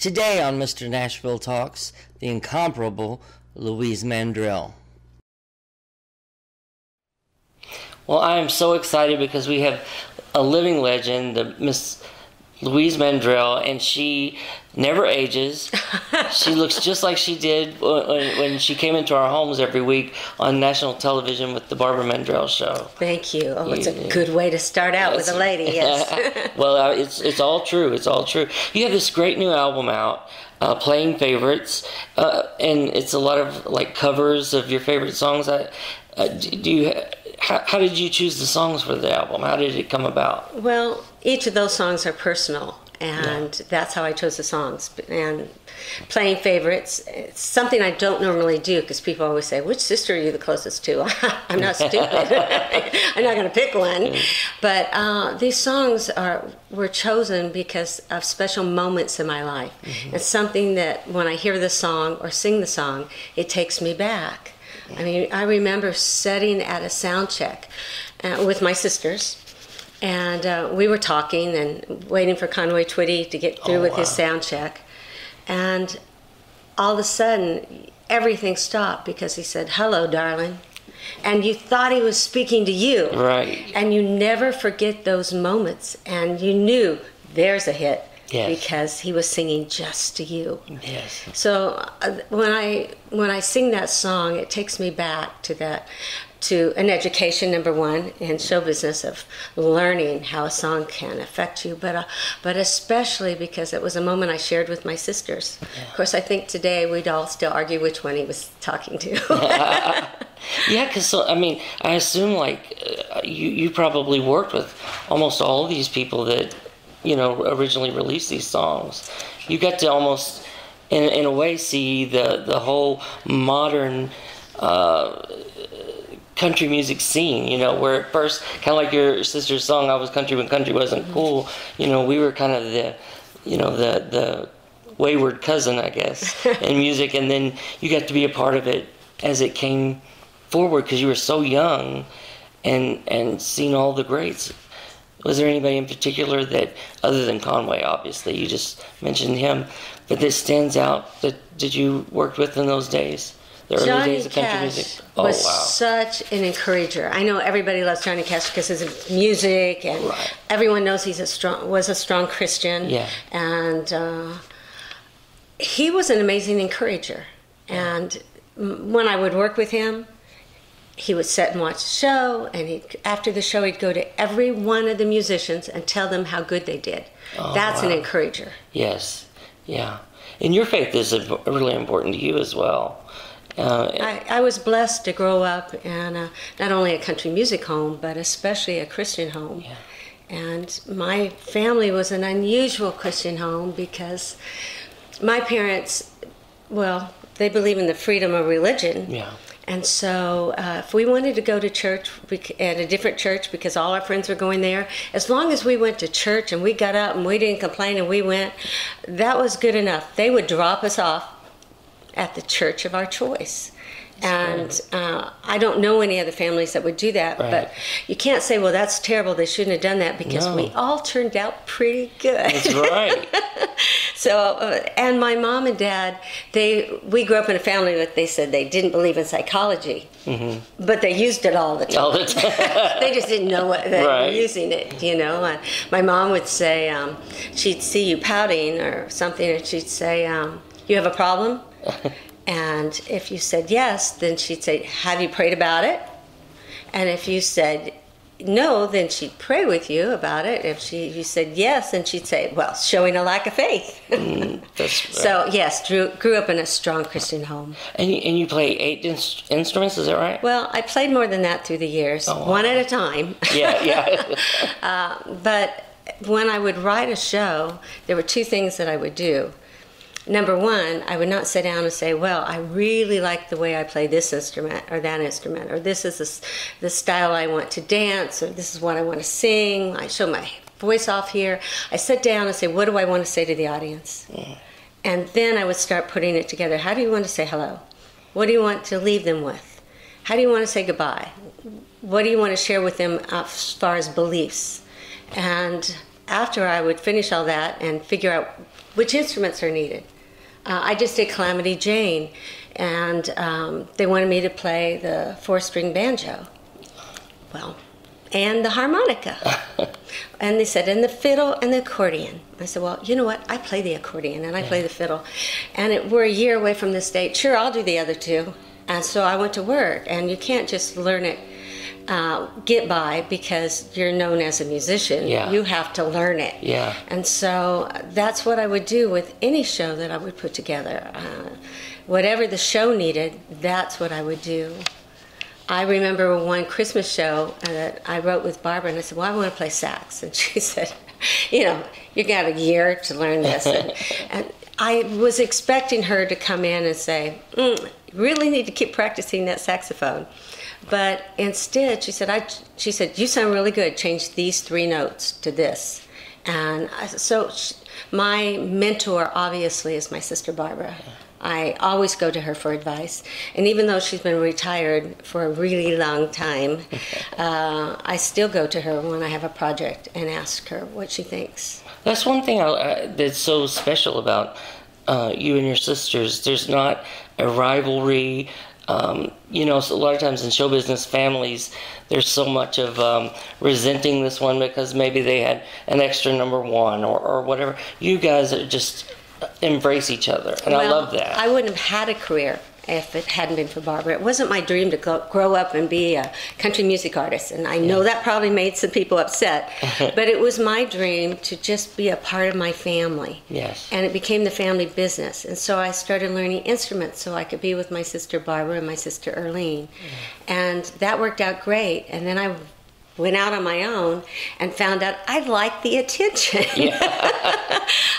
Today on Mr. Nashville Talks, the incomparable Louise Mandrell. Well, I am so excited because we have a living legend, Miss Louise Mandrell, and she never ages. She looks just like she did when she came into our homes every week on national television with the Barbara Mandrell Show. Thank you. Oh, it's a good way to start out with a lady, yes. Well, it's all true. It's all true. You have this great new album out, Playing Favorites, and it's a lot of like covers of your favorite songs. How did you choose the songs for the album? How did it come about? Well, each of those songs are personal, and that's how I chose the songs. And Playing Favorites, it's something I don't normally do because people always say, which sister are you the closest to? I'm not stupid. I'm not going to pick one. But these songs were chosen because of special moments in my life. Mm-hmm. It's something that when I hear the song or sing the song, it takes me back. I mean, I remember sitting at a sound check with my sisters, and we were talking and waiting for Conway Twitty to get through with his sound check. And all of a sudden, everything stopped because he said, "Hello, darling." And you thought he was speaking to you. Right. And you never forget those moments. And you knew there's a hit. Yes. Because he was singing just to you. Yes. So when I sing that song, it takes me back to an education, number one, in show business, of learning how a song can affect you, but especially because it was a moment I shared with my sisters. Yeah. Of course, I think today we'd all still argue which one he was talking to. Yeah, because I assume you probably worked with almost all of these people that originally released these songs. You got to almost, in a way, see the whole modern country music scene, where at first, kind of like your sister's song, I Was Country When Country Wasn't Cool, we were kind of the wayward cousin, I guess, in music, and then you got to be a part of it as it came forward because you were so young and seeing all the greats. Was there anybody in particular that, other than Conway, obviously, you just mentioned him, but that stands out that you worked with in those days? The early Johnny days of country Cash music? was such an encourager. I know everybody loves Johnny Cash because of his music, and everyone knows he was a strong Christian. Yeah. And he was an amazing encourager. And when I would work with him, he would sit and watch the show, and after the show he'd go to every one of the musicians and tell them how good they did. That's an encourager. Yes, yeah. And your faith is really important to you as well. I was blessed to grow up in not only a country music home, but especially a Christian home. Yeah. And my family was an unusual Christian home because my parents, they believe in the freedom of religion. Yeah. And so if we wanted to go to church at a different church because all our friends were going there, as long as we went to church and we got up and we didn't complain and we went, that was good enough. They would drop us off at the church of our choice. And I don't know any other families that would do that, but you can't say, well, that's terrible, they shouldn't have done that, because we all turned out pretty good. That's right. So, and my mom and dad, we grew up in a family that they said they didn't believe in psychology, but they used it all the time. All the time. They just didn't know what they were using it, And my mom would say, she'd see you pouting or something, and she'd say, you have a problem? And if you said yes, then she'd say, have you prayed about it? And if you said no, then she'd pray with you about it. If you said yes, then she'd say, well, showing a lack of faith. So, yes, grew up in a strong Christian home. And you play 8 instruments, is that right? Well, I played more than that through the years, one at a time. Yeah. But when I would write a show, there were 2 things that I would do. Number one, I would not sit down and say, well, I really like the way I play this instrument or that instrument, or this is the style I want to dance, or this is what I want to sing. I show my voice off here. I sit down and say, what do I want to say to the audience? Yeah. And then I would start putting it together. How do you want to say hello? What do you want to leave them with? How do you want to say goodbye? What do you want to share with them as far as beliefs? And after I would finish all that and figure out which instruments are needed, I just did Calamity Jane, and they wanted me to play the 4-string banjo. Well, and the harmonica. And they said, and the fiddle and the accordion. I said, well, you know what? I play the accordion and I play the fiddle. And we're a year away from this date. Sure, I'll do the other two. And so I went to work. And you can't just learn it, get by because you're known as a musician. Yeah. You have to learn it. Yeah. And so that's what I would do with any show that I would put together. Whatever the show needed, that's what I would do. I remember one Christmas show that I wrote with Barbara, and I said, well, I want to play sax. And she said, you know, you got a year to learn this. And I was expecting her to come in and say, you really need to keep practicing that saxophone. But instead, she said, you sound really good. Change these 3 notes to this. And so my mentor, obviously, is my sister Barbara. I always go to her for advice. And even though she's been retired for a really long time, I still go to her when I have a project and ask her what she thinks. That's one thing that's so special about you and your sisters. There's not a rivalry. You know, so a lot of times in show business families, there's so much of resenting this one because maybe they had an extra number 1 or whatever. You guys are just embrace each other, and I love that. I wouldn't have had a career if it hadn't been for Barbara. It wasn't my dream to grow up and be a country music artist, and I know that probably made some people upset, but it was my dream to just be a part of my family. Yes. And it became the family business, and so I started learning instruments so I could be with my sister Barbara and my sister Earlene, and that worked out great. And then I went out on my own and found out I liked the attention. Yeah.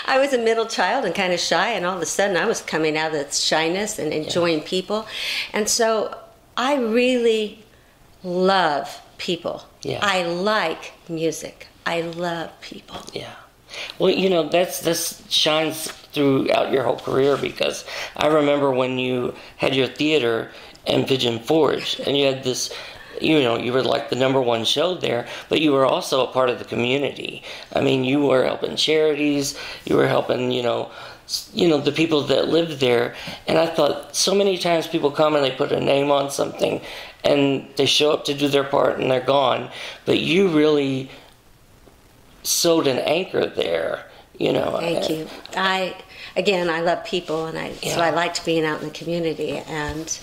I was a middle child and kind of shy, and all of a sudden I was coming out of the shyness and enjoying people. And so I really love people. Yeah. I like music. I love people. Yeah. Well, you know, this shines throughout your whole career, because I remember when you had your theater in Pigeon Forge, and you had this, you know, you were like the number 1 show there, but you were also a part of the community. I mean, you were helping charities, you were helping, you know, the people that lived there. And I thought so many times people come and they put a name on something and they show up to do their part and they're gone. But you really sewed an anchor there, you know. Thank you. I love people, and so I liked being out in the community. And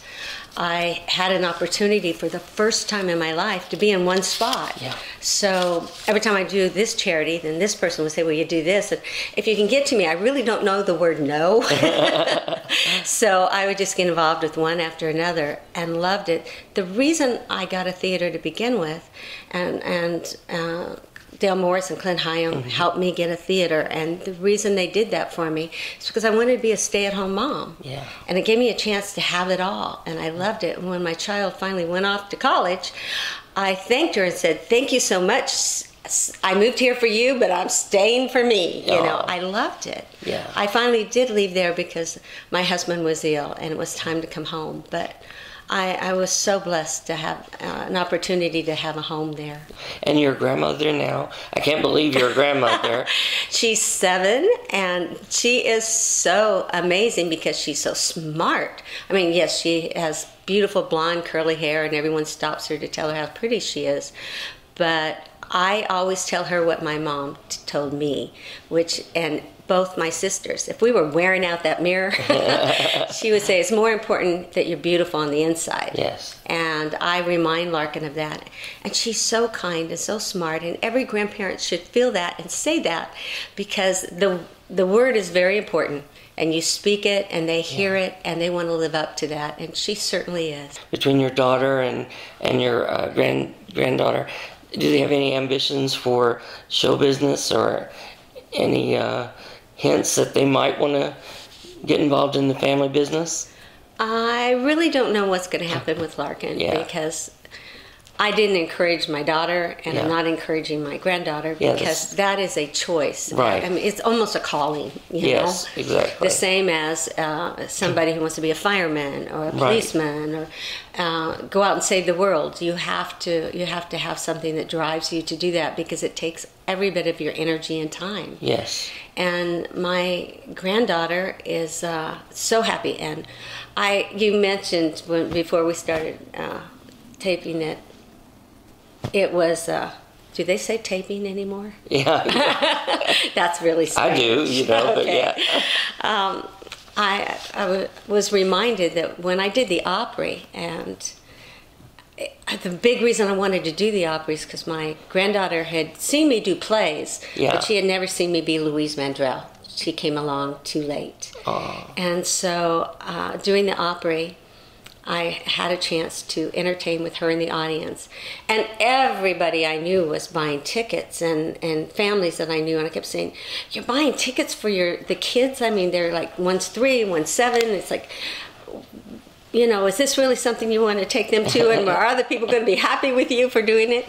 I had an opportunity for the first time in my life to be in one spot. Yeah. So every time I do this charity, then this person would say, well, you do this. And if you can get to me, I really don't know the word no. So I would just get involved with one after another and loved it. The reason I got a theater to begin with, and Dale Morris and Clint Hyam helped me get a theater, and the reason they did that for me is because I wanted to be a stay-at-home mom. Yeah. And it gave me a chance to have it all, and I loved it. And when my child finally went off to college, I thanked her and said, thank you so much. I moved here for you, but I'm staying for me. You know, I loved it. Yeah. I finally did leave there because my husband was ill, and it was time to come home. But I was so blessed to have an opportunity to have a home there. And your grandmother now? I can't believe you're a grandmother. She's 7, and she is so amazing because she's so smart. I mean, yes, she has beautiful blonde curly hair, and everyone stops her to tell her how pretty she is. But I always tell her what my mom told me, and both my sisters. If we were wearing out that mirror, she would say, it's more important that you're beautiful on the inside. Yes. And I remind Larkin of that. And she's so kind and so smart, and every grandparent should feel that and say that, because the word is very important. And you speak it, and they hear it, and they want to live up to that. And she certainly is. Between your daughter and your granddaughter, do they have any ambitions for show business, or any hints that they might want to get involved in the family business? I really don't know what's going to happen with Larkin, because I didn't encourage my daughter, and I'm Yeah. not encouraging my granddaughter, Yeah, because that is a choice. Right. I mean, it's almost a calling, you Yes, know? exactly. The same as somebody who wants to be a fireman or a policeman, or go out and save the world. You have to have something that drives you to do that, because it takes every bit of your energy and time. Yes. And my granddaughter is so happy. And you mentioned before we started taping it, it was, do they say taping anymore? Yeah. That's really strange. I do, you know, but Okay. yeah. I was reminded that when I did the Opry, and the big reason I wanted to do the Opry is because my granddaughter had seen me do plays, Yeah. but she had never seen me be Louise Mandrell. She came along too late. Oh. And so doing the Opry, I had a chance to entertain with her in the audience. And everybody I knew was buying tickets, and families that I knew. And I kept saying, "You're buying tickets for the kids? I mean, they're like, one's 3, one's 7. It's like, you know, is this really something you want to take them to? And are other people going to be happy with you for doing it?"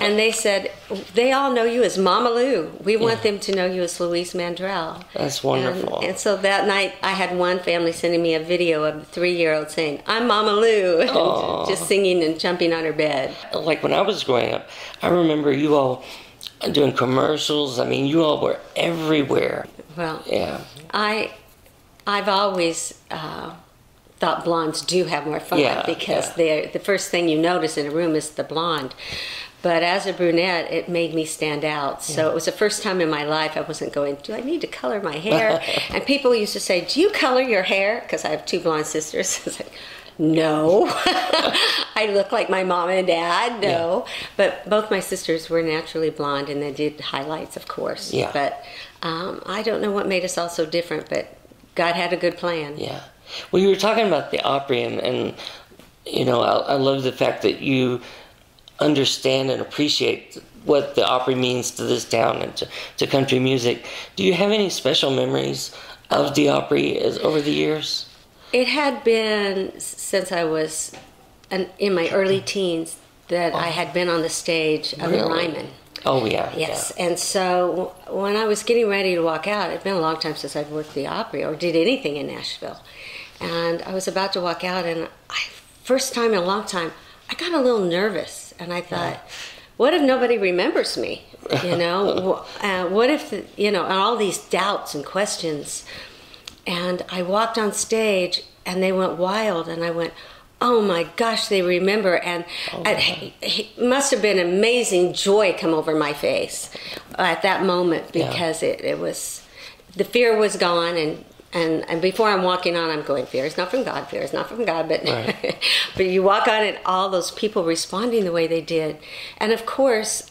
And they said, "They all know you as Mama Lou. We want them to know you as Louise Mandrell." That's wonderful. And so that night, I had one family sending me a video of a 3-year-old saying, "I'm Mama Lou," and just singing and jumping on her bed. Like when I was growing up, I remember you all doing commercials. I mean, you all were everywhere. Well, Yeah. I've always thought blondes do have more fun, Yeah, because yeah. the first thing you notice in a room is the blonde. But as a brunette, it made me stand out. So it was the first time in my life I wasn't going, "Do I need to color my hair?" And people used to say, "Do you color your hair?" Because I have 2 blonde sisters. I was like, "No." I look like my mom and dad. No. Yeah. But both my sisters were naturally blonde, and they did highlights, of course. Yeah. But I don't know what made us all so different, but God had a good plan. Yeah. Well, you were talking about the Opry, and you know, I love the fact that you understand and appreciate what the Opry means to this town and to country music. Do you have any special memories of the Opry over the years? It had been since I was in my early teens that I had been on the stage of the Ryman. Oh, yeah. Yes, and so when I was getting ready to walk out, it'd been a long time since I'd worked the Opry or did anything in Nashville. And I was about to walk out, and first time in a long time, I got a little nervous. And I thought, what if nobody remembers me? You know, what if, and all these doubts and questions. And I walked on stage, and they went wild, and I went, "Oh my gosh, they remember." And it must have been amazing joy come over my face at that moment, because it was, the fear was gone, and before I'm walking on, I'm going, fear is not from God, fear is not from God, but Right. but you walk on, and all those people responding the way they did. And of course,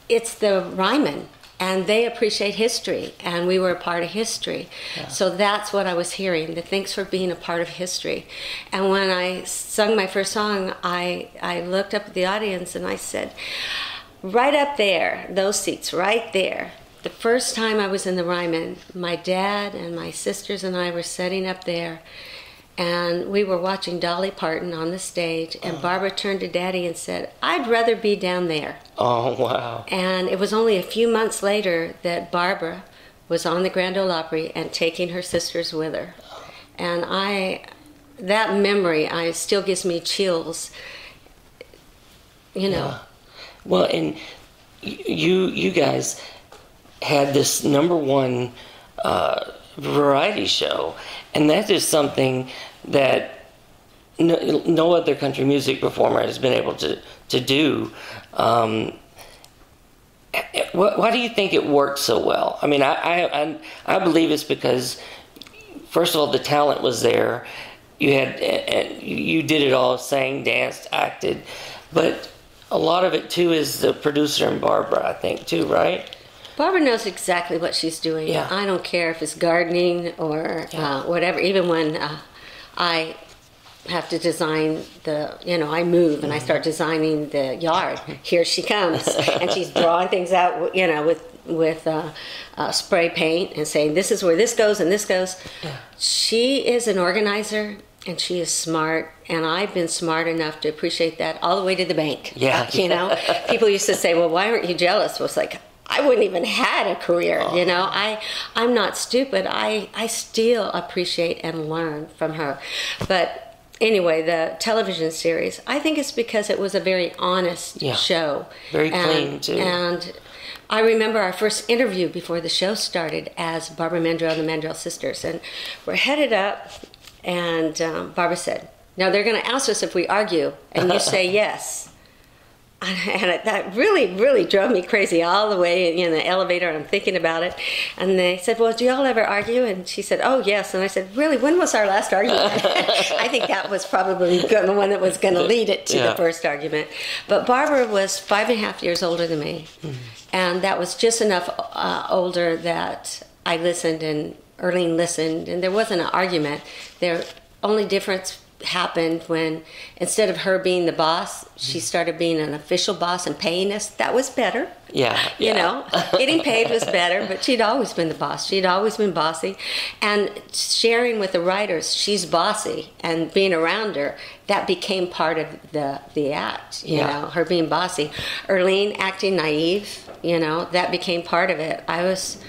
it's the Ryman, and they appreciate history, and we were a part of history. Yeah. So that's what I was hearing, the thanks for being a part of history. And when I sung my first song, I looked up at the audience and I said, right up there, those seats right there. The first time I was in the Ryman, my dad and my sisters and I were sitting up there, and we were watching Dolly Parton on the stage, and Barbara turned to Daddy and said, "I'd rather be down there." Oh, wow. And it was only a few months later that Barbara was on the Grand Ole Opry and taking her sisters with her. And that memory, still gives me chills, you know. Yeah. Well, and you guys had this #1 variety show, and that is something that no other country music performer has been able to do. Why do you think it worked so well? I mean, I believe it's because, first of all, the talent was there. You did it all, sang, danced, acted, but a lot of it too is the producer and Barbara, I think, too, right? Barbara knows exactly what she's doing. Yeah. I don't care if it's gardening or whatever. Even when I have to design I move and I start designing the yard. Here she comes, and she's drawing things out, with spray paint and saying, "This is where this goes and this goes." Yeah. She is an organizer, And she is smart, and I've been smart enough to appreciate that all the way to the bank. Yeah. You know, people used to say, well, why aren't you jealous? Well, it's like, I wouldn't even had a career, you know. I'm not stupid. I still appreciate and learn from her. But anyway, the television series, I think it's because it was a very honest show. Very clean, too. And I remember our first interview before the show started as Barbara Mandrell and the Mandrell sisters. And we're headed up, and Barbara said, now they're going to ask us if we argue, and you say yes. And that really, really drove me crazy all the way in the elevator. I'm thinking about it. And they said, well, do y'all ever argue? And she said, oh, yes. And I said, really, when was our last argument? I think that was probably the one that was going to lead it to the first argument. But Barbara was 5.5 years older than me. Mm-hmm. And that was just enough older that I listened and Earlene listened. And there wasn't an argument. The only difference happened when instead of her being the boss, she started being an official boss and paying us. That was better. Yeah. You know, getting paid was better, but she'd always been the boss. She'd always been bossy. And sharing with the writers, she's bossy, and being around her, that became part of the act, you know, her being bossy. Earlene acting naive, you know, that became part of it. I was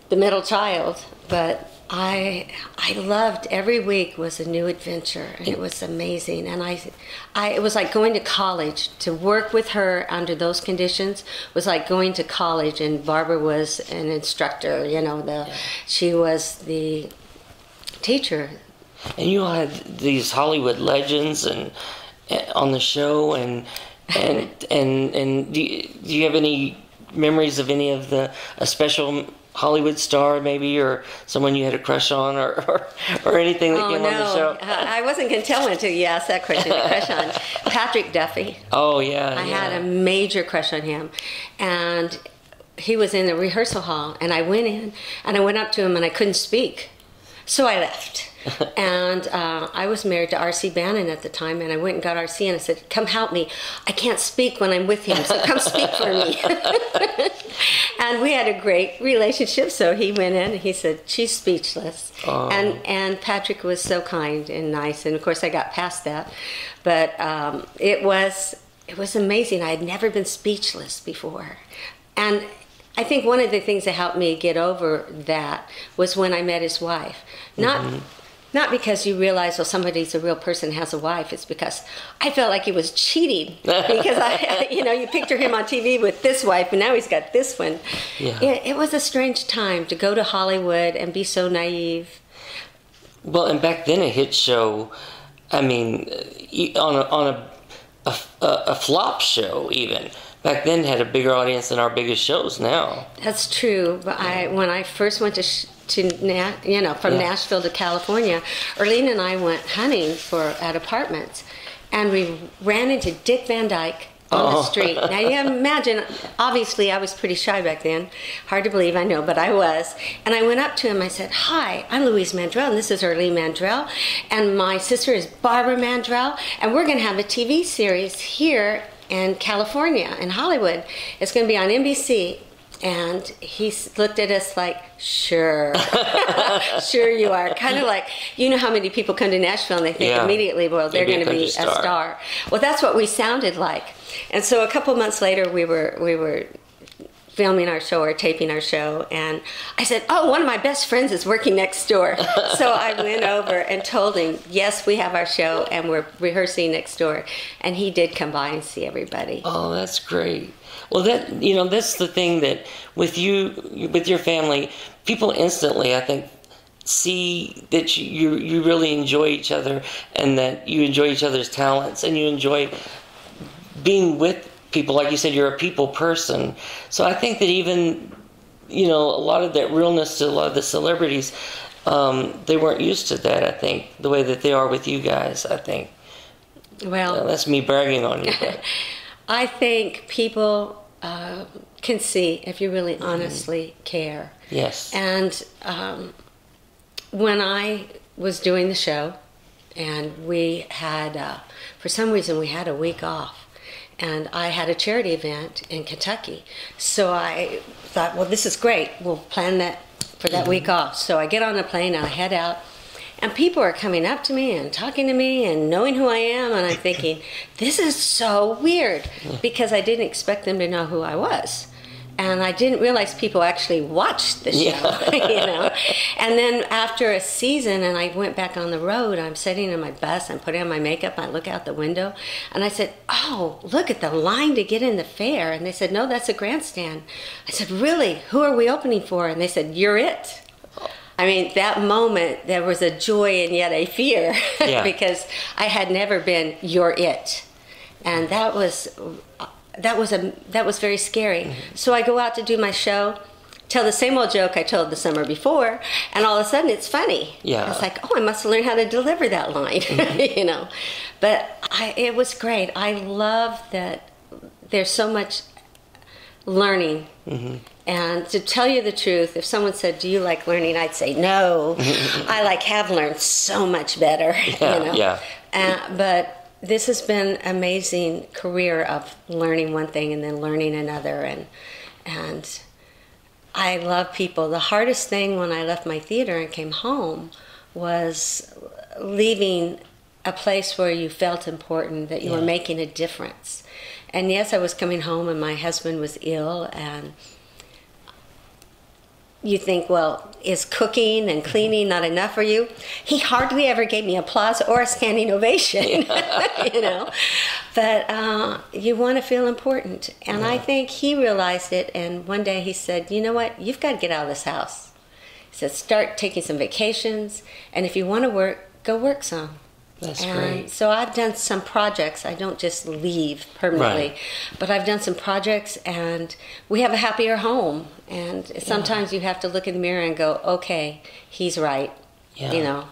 the middle child, but I loved every week was a new adventure, and it was amazing. And it was like going to college. To work with her under those conditions was like going to college. And Barbara was an instructor, you know. She was the teacher. And you had these Hollywood legends and on the show, and do you have any memories of any of a special Hollywood star maybe, or someone you had a crush on, or anything that came on the show? I wasn't going to tell him until you asked that question. A crush on Patrick Duffy. Oh, yeah. I had a major crush on him. And he was in the rehearsal hall, and I went in, and I went up to him, and I couldn't speak. So I left. And I was married to R.C. Bannon at the time, and I went and got R.C. and I said, come help me. I can't speak when I'm with him, so come speak for me. And we had a great relationship, so he went in and he said, she's speechless. Oh. And Patrick was so kind and nice, and of course I got past that. But it was amazing. I had never been speechless before. And I think one of the things that helped me get over that was when I met his wife. Not because you realize, well, somebody's a real person, has a wife. It's because I felt like he was cheating. Because, you picture him on TV with this wife, and now he's got this one. Yeah. It was a strange time to go to Hollywood and be so naive. Well, and back then a hit show, I mean, on a flop show even, back then had a bigger audience than our biggest shows now. That's true. But when I first went from Nashville to California, Earlene and I went hunting at apartments, and we ran into Dick Van Dyke on the street. Now you imagine, obviously I was pretty shy back then. Hard to believe, I know, but I was. And I went up to him, I said, hi, I'm Louise Mandrell, and this is Earlene Mandrell, and my sister is Barbara Mandrell, and we're going to have a TV series here in California, in Hollywood. It's going to be on NBC. And he looked at us like, sure, sure you are. Kind of like, you know how many people come to Nashville and they think immediately, well, they're going to be a star. Well, that's what we sounded like. And so a couple months later, we were filming our show or taping our show, and I said, oh, one of my best friends is working next door. So I went over and told him, yes, we have our show and we're rehearsing next door. And he did come by and see everybody. Oh, that's great. Well, that's the thing that with your family, people instantly, I think, see that you really enjoy each other, and that you enjoy each other's talents, and you enjoy being with people. Like you said, you're a people person. So I think that even, a lot of that realness to a lot of the celebrities, they weren't used to that, I think, the way that they are with you guys, I think. Well, that's me bragging on you. But. I think people can see if you really honestly care. Yes. And when I was doing the show, and we had, for some reason, we had a week off, and I had a charity event in Kentucky. So I thought, well, this is great. We'll plan that for that week off. So I get on a plane and I head out, And people are coming up to me and talking to me and knowing who I am. And I'm thinking, this is so weird, because I didn't expect them to know who I was. And I didn't realize people actually watched the show, you know. And then after a season, and I went back on the road, I'm sitting in my bus, I'm putting on my makeup, I look out the window, and I said, oh, look at the line to get in the fair. And they said, no, that's a grandstand. I said, really? Who are we opening for? And they said, you're it. I mean, that moment, there was a joy and yet a fear, because I had never been, you're it. And that was very scary. So I go out to do my show, tell the same old joke I told the summer before, and all of a sudden it's funny. Yeah. It's like, oh, I must have learned how to deliver that line, you know. But it was great. I love that there's so much learning. And to tell you the truth, if someone said, do you like learning? I'd say, no. I have learned so much better, you know. But this has been an amazing career of learning one thing and then learning another, and I love people. The hardest thing when I left my theater and came home was leaving a place where you felt important, that you were making a difference. And yes, I was coming home and my husband was ill, and you think, well, is cooking and cleaning not enough for you? He hardly ever gave me applause or a standing ovation, you know. But you want to feel important. And I think he realized it, and one day he said, you know what, you've got to get out of this house. He said, start taking some vacations, and if you want to work, go work some. That's great. So I've done some projects. I don't just leave permanently, but I've done some projects, and we have a happier home. And sometimes you have to look in the mirror and go, okay, he's right, you know.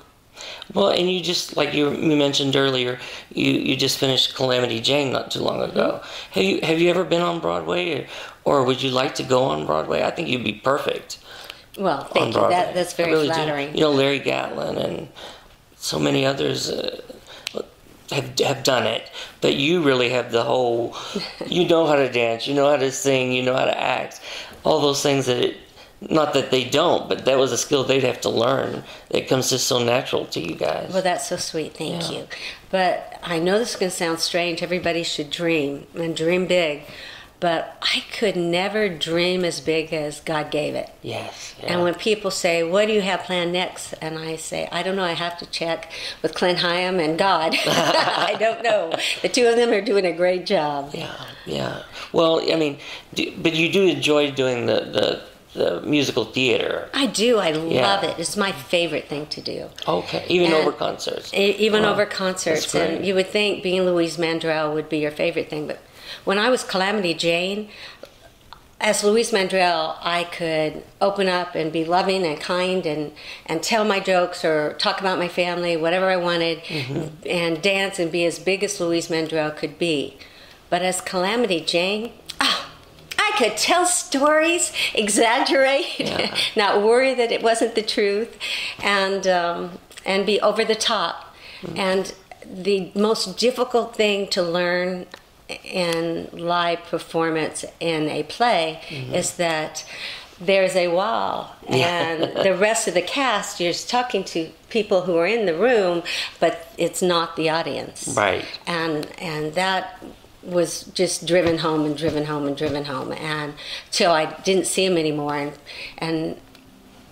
Well, and you just, like you mentioned earlier, you just finished Calamity Jane not too long ago. Have you ever been on Broadway, or would you like to go on Broadway? I think you'd be perfect. Well, thank you. That's very flattering. You know, Larry Gatlin and so many others have done it, but you really have the whole, you know how to dance, you know how to sing, you know how to act, all those things that not that they don't, but that was a skill they'd have to learn. It comes just so natural to you guys. Well, that's so sweet. Thank you. But I know this is going to sound strange. Everybody should dream, and dream big. But I could never dream as big as God gave it. Yes. Yeah. And when people say, what do you have planned next? And I say, I don't know, I have to check with Clint Hyam and God. I don't know. The two of them are doing a great job. Yeah. Well, I mean, but you do enjoy doing the musical theater. I do. I love it. It's my favorite thing to do. Okay. Even over concerts. Even over concerts. And you would think being Louise Mandrell would be your favorite thing, but when I was Calamity Jane, as Louise Mandrell, I could open up and be loving and kind and tell my jokes or talk about my family, whatever I wanted, and dance and be as big as Louise Mandrell could be. But as Calamity Jane, I could tell stories, exaggerate, not worry that it wasn't the truth, and be over the top. And the most difficult thing to learn in live performance in a play is that there's a wall, and the rest of the cast, you're talking to people who are in the room, but it's not the audience. Right. And that was just driven home and driven home and driven home, and till I didn't see him anymore. And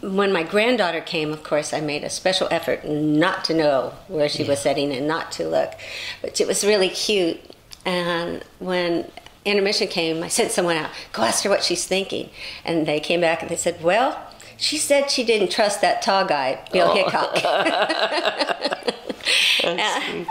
when my granddaughter came, of course, I made a special effort not to know where she was sitting and not to look, but it was really cute. And when intermission came, I sent someone out, go ask her what she's thinking. And they came back and they said, well, she said she didn't trust that tall guy, Bill Hickok.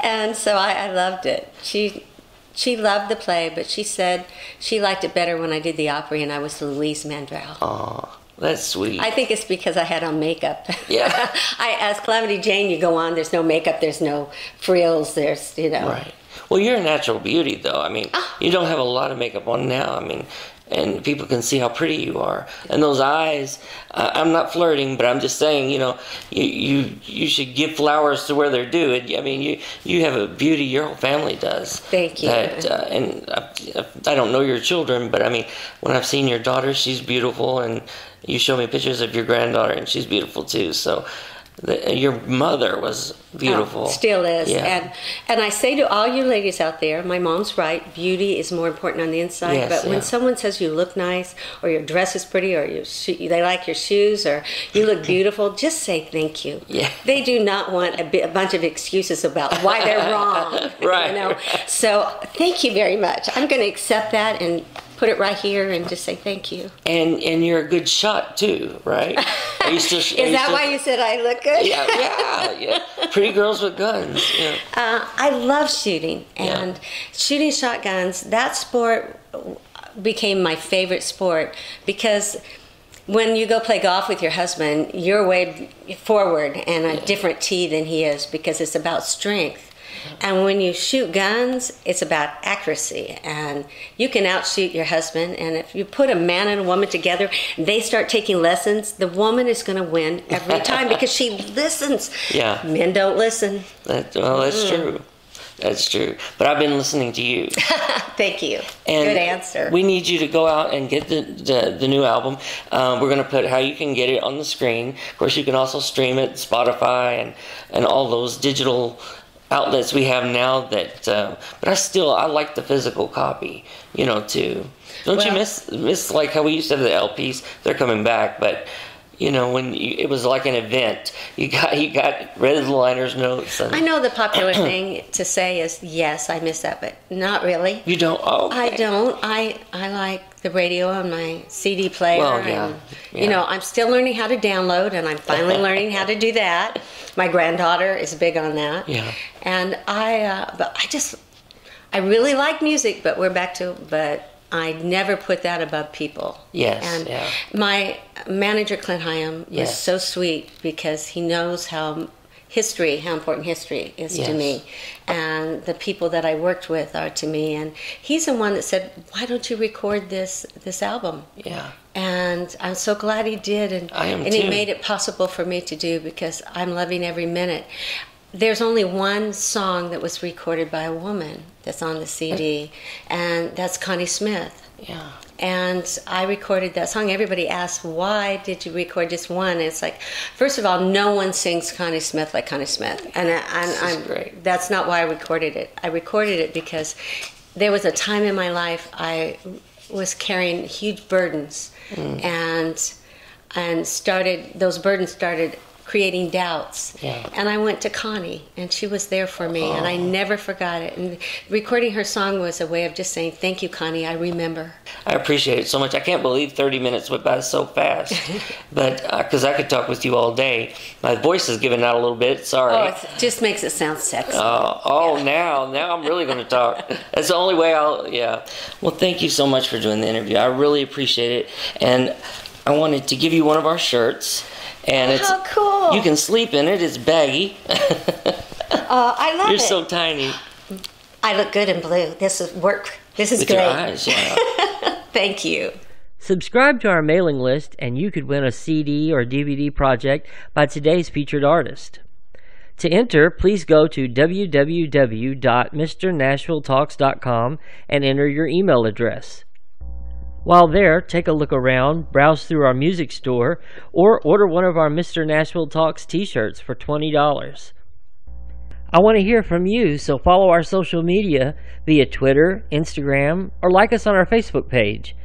and so I loved it. She loved the play, but she said she liked it better when I did the Opry and I was Louise Mandrell. Oh, that's sweet. I think it's because I had on makeup. Yeah. As Calamity Jane, you go on, there's no makeup, there's no frills, there's, you know. Right. Well, you're a natural beauty, though. I mean, you don't have a lot of makeup on now. I mean, and people can see how pretty you are. And those eyes, I'm not flirting, but I'm just saying, you know, you should give flowers to where they're due. I mean, you have a beauty your whole family does. Thank you. And I don't know your children, but I mean, when I've seen your daughter, she's beautiful, and you show me pictures of your granddaughter, and she's beautiful too. So Your mother was beautiful. Oh, still is. Yeah. And I say to all you ladies out there, my mom's right. Beauty is more important on the inside. Yes, but when someone says you look nice, or your dress is pretty, or they like your shoes, or you look beautiful, just say thank you. Yeah. They do not want a bunch of excuses about why they're wrong. Right. You know? So thank you very much. I'm going to accept that and put it right here and just say thank you. And you're a good shot too, right? Are you still, Is that why you said I look good? Yeah. Pretty girls with guns. Yeah. I love shooting, and shooting shotguns. That sport became my favorite sport because when you go play golf with your husband, you're way forward and a different tee than he is because it's about strength. And when you shoot guns, it's about accuracy. And you can outshoot your husband. And if you put a man and a woman together, they start taking lessons, the woman is going to win every time because she listens. Yeah. Men don't listen. That's true. That's true. But I've been listening to you. Thank you. And good answer. We need you to go out and get the new album. We're going to put how you can get it on the screen. Of course, you can also stream it, Spotify, and all those digital outlets we have now. That, but I like the physical copy, too. Don't you miss like how we used to have the LPs? They're coming back, but. When it was like an event, you got red liners, notes. And, I know the popular thing to say is yes, I miss that, but not really. You don't? Oh, okay. I don't. I like the radio on my CD player. Well, yeah. And, I'm still learning how to download, and I'm finally learning how to do that. My granddaughter is big on that. Yeah. And I really like music, but I never put that above people. Yes. And my manager, Clint Hyam, was so sweet because he knows how important history is to me. And the people that I worked with are to me. And he's the one that said, why don't you record this album? Yeah. And I'm so glad he did. And I am and too. He made it possible for me to do because I'm loving every minute. There's only one song that was recorded by a woman that's on the CD, and that's Connie Smith. Yeah. And I recorded that song. Everybody asks, why did you record just one? And it's like, first of all, no one sings Connie Smith like Connie Smith. And great. That's not why I recorded it. I recorded it because there was a time in my life I was carrying huge burdens, and those burdens started creating doubts. Yeah. And I went to Connie, and she was there for me, and I never forgot it. And recording her song was a way of just saying, thank you, Connie, I remember. I appreciate it so much. I can't believe 30 minutes went by so fast, but because I could talk with you all day. My voice is giving out a little bit, sorry. Oh, it just makes it sound sexy. Now I'm really going to talk. That's the only way Well, thank you so much for doing the interview. I really appreciate it. And I wanted to give you one of our shirts. And how cool. You can sleep in it. It's baggy. I love it. You're so tiny. I look good in blue. This is work. This is With great. Your eyes, yeah. Thank you. Subscribe to our mailing list and you could win a CD or DVD project by today's featured artist. To enter, please go to www.mrnashvilletalks.com and enter your email address. While there, take a look around, browse through our music store, or order one of our Mr. Nashville Talks t-shirts for $20. I want to hear from you, so follow our social media via Twitter, Instagram, or like us on our Facebook page.